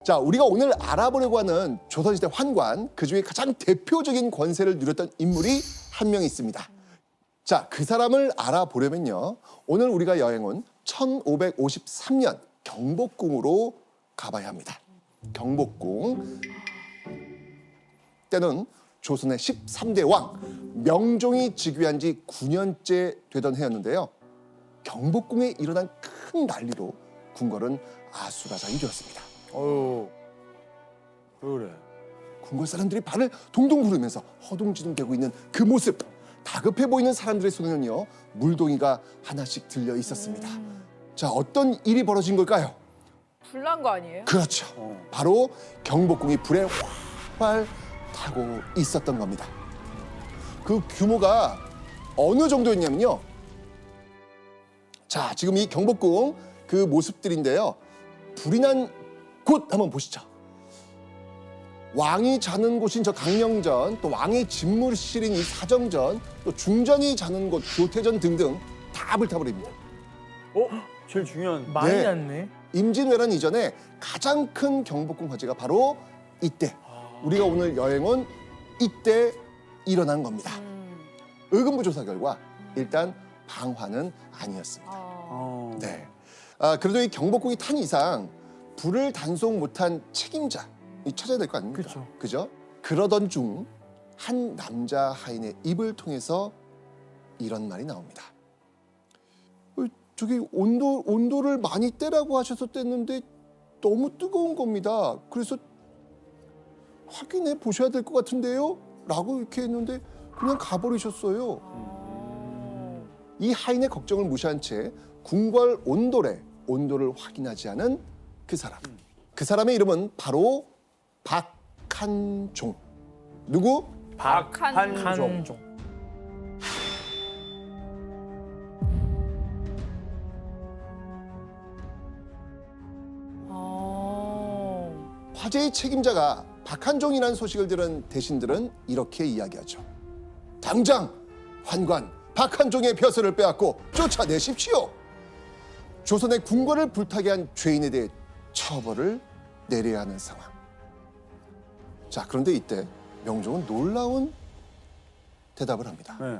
자, 우리가 오늘 알아보려고 하는 조선시대 환관, 그중에 가장 대표적인 권세를 누렸던 인물이 한 명 있습니다. 자, 그 사람을 알아보려면요, 오늘 우리가 여행 온 1553년 경복궁으로 가봐야 합니다. 경복궁. 때는 조선의 13대 왕 명종이 즉위한 지 9년째 되던 해였는데요. 경복궁에 일어난 큰 난리로 궁궐은 아수라장이 되었습니다. 어휴, 왜 그래? 궁궐 사람들이 발을 동동 구르면서 허둥지둥대고 있는 그 모습, 다급해 보이는 사람들의 손에는요, 물동이가 하나씩 들려 있었습니다. 자, 어떤 일이 벌어진 걸까요? 불난 거 아니에요? 그렇죠. 바로 경복궁이 불에 활활 타고 있었던 겁니다. 그 규모가 어느 정도였냐면요. 자, 지금 이 경복궁 그 모습들인데요. 불이 난 곳 한번 보시죠. 왕이 자는 곳인 저 강령전, 또 왕의 집무실인 이 사정전, 또 중전이 자는 곳 교태전 등등 다 불타버립니다. 제일 중요한. 많이 네. 났네. 임진왜란 이전에 가장 큰 경복궁 화재가 바로 이때, 우리가 오늘 여행 온 이때 일어난 겁니다. 의금부 조사 결과 일단 방화는 아니었습니다. 네. 그래도 이 경복궁이 탄 이상 불을 단속 못한 책임자 찾아야 될 거 아닙니까? 그렇죠. 그죠? 그러던 중 한 남자 하인의 입을 통해서 이런 말이 나옵니다. 저기 온도를 많이 떼라고 하셔서 뗐는데 너무 뜨거운 겁니다. 그래서 확인해 보셔야 될 것 같은데요? 라고 이렇게 했는데 그냥 가버리셨어요. 이 하인의 걱정을 무시한 채 궁궐 온돌의 온도를 확인하지 않은 그 사람. 그 사람의 이름은 바로 박한종. 누구? 박한종. 한종. 화재의 책임자가 박한종이라는 소식을 들은 대신들은 이렇게 이야기하죠. 당장 환관 박한종의 벼슬을 빼앗고 쫓아내십시오. 조선의 궁궐을 불타게 한 죄인에 대해 처벌을 내려야 하는 상황. 자, 그런데 이때 명종은 놀라운 대답을 합니다. 네.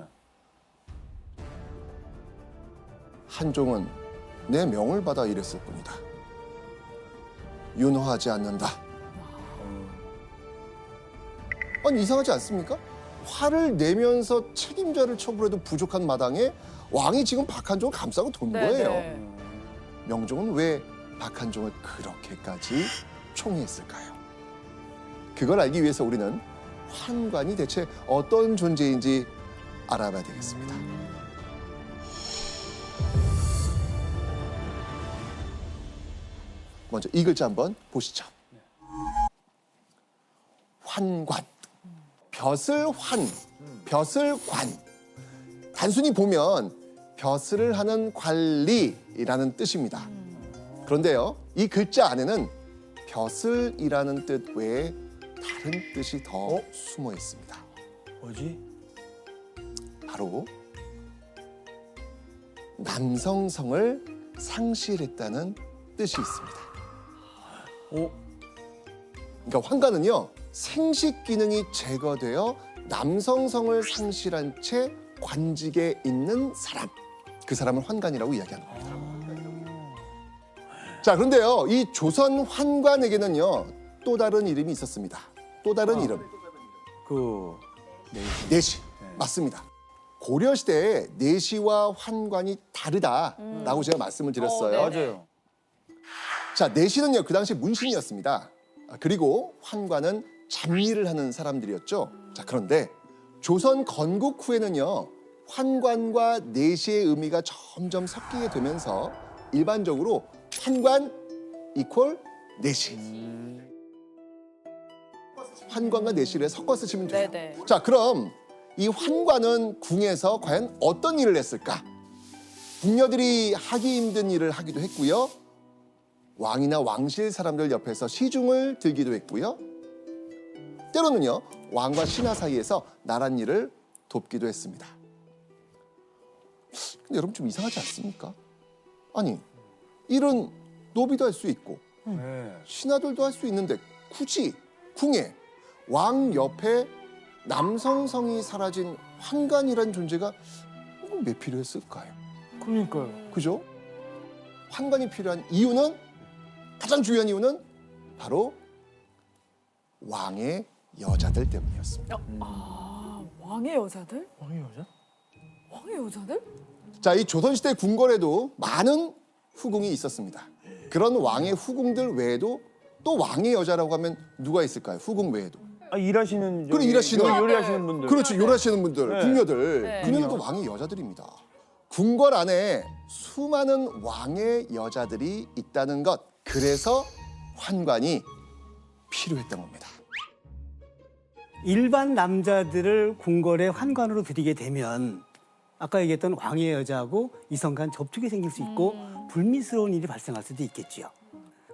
한종은 내 명을 받아 이랬을 뿐이다. 윤호하지 않는다. 아니, 이상하지 않습니까? 화를 내면서 책임자를 처벌해도 부족한 마당에 왕이 지금 박한종을 감싸고 돈 거예요. 명종은 왜 박한종을 그렇게까지 총애했을까요? 그걸 알기 위해서 우리는 환관이 대체 어떤 존재인지 알아봐야 되겠습니다. 먼저 이 글자 한번 보시죠. 환관. 벼슬환, 벼슬관. 단순히 보면 벼슬을 하는 관리라는 뜻입니다. 그런데요, 이 글자 안에는 벼슬이라는 뜻 외에 다른 뜻이 더 숨어 있습니다. 뭐지? 바로 남성성을 상실했다는 뜻이 있습니다. 그러니까 환관은요, 생식 기능이 제거되어 남성성을 상실한 채 관직에 있는 사람, 그 사람을 환관이라고 이야기하는 겁니다. 자, 그런데요, 이 조선 환관에게는요 또 다른 이름이 있었습니다. 또 다른 이름, 그 내시. 맞습니다. 고려 시대에 내시와 환관이 다르다라고 제가 말씀을 드렸어요. 맞아요. 자, 내시는요 그 당시 문신이었습니다. 그리고 환관은 잡일을 하는 사람들이었죠. 자, 그런데 조선 건국 후에는요, 환관과 내시의 의미가 점점 섞이게 되면서 일반적으로 환관 이퀄 내시. 환관과 내시를 섞어 쓰시면 돼요. 네네. 자, 그럼 이 환관은 궁에서 과연 어떤 일을 했을까? 궁녀들이 하기 힘든 일을 하기도 했고요. 왕이나 왕실 사람들 옆에서 시중을 들기도 했고요. 때로는요, 왕과 신하 사이에서 나란 일을 돕기도 했습니다. 근데 여러분 좀 이상하지 않습니까? 아니, 일은 노비도 할 수 있고 네. 신하들도 할 수 있는데 굳이 궁에 왕 옆에 남성성이 사라진 환관이란 존재가 왜 필요했을까요? 그러니까요. 그죠? 환관이 필요한 이유는, 가장 중요한 이유는 바로 왕의 여자들 때문이었습니다. 아, 왕의 여자들? 왕의 여자? 왕의 여자들? 자, 이 조선시대 궁궐에도 많은 후궁이 있었습니다. 그런 왕의 후궁들 외에도 또 왕의 여자라고 하면 누가 있을까요? 후궁 외에도. 아, 일하시는 그래, 일하시는 요리하시는 분들. 그렇지, 요리하시는 분들, 네. 궁녀들. 네. 그녀들도 왕의 여자들입니다. 궁궐 안에 수많은 왕의 여자들이 있다는 것. 그래서 환관이 필요했던 겁니다. 일반 남자들을 궁궐에 환관으로 들이게 되면 아까 얘기했던 왕의 여자하고 이성 간 접촉이 생길 수 있고 불미스러운 일이 발생할 수도 있겠지요.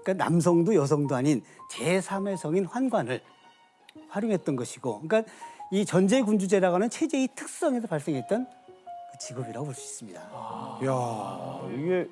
그러니까 남성도 여성도 아닌 제3의 성인 환관을 활용했던 것이고, 그러니까 이 전제군주제라고 하는 체제의 특성에서 발생했던 그 직업이라고 볼 수 있습니다. 이야, 이게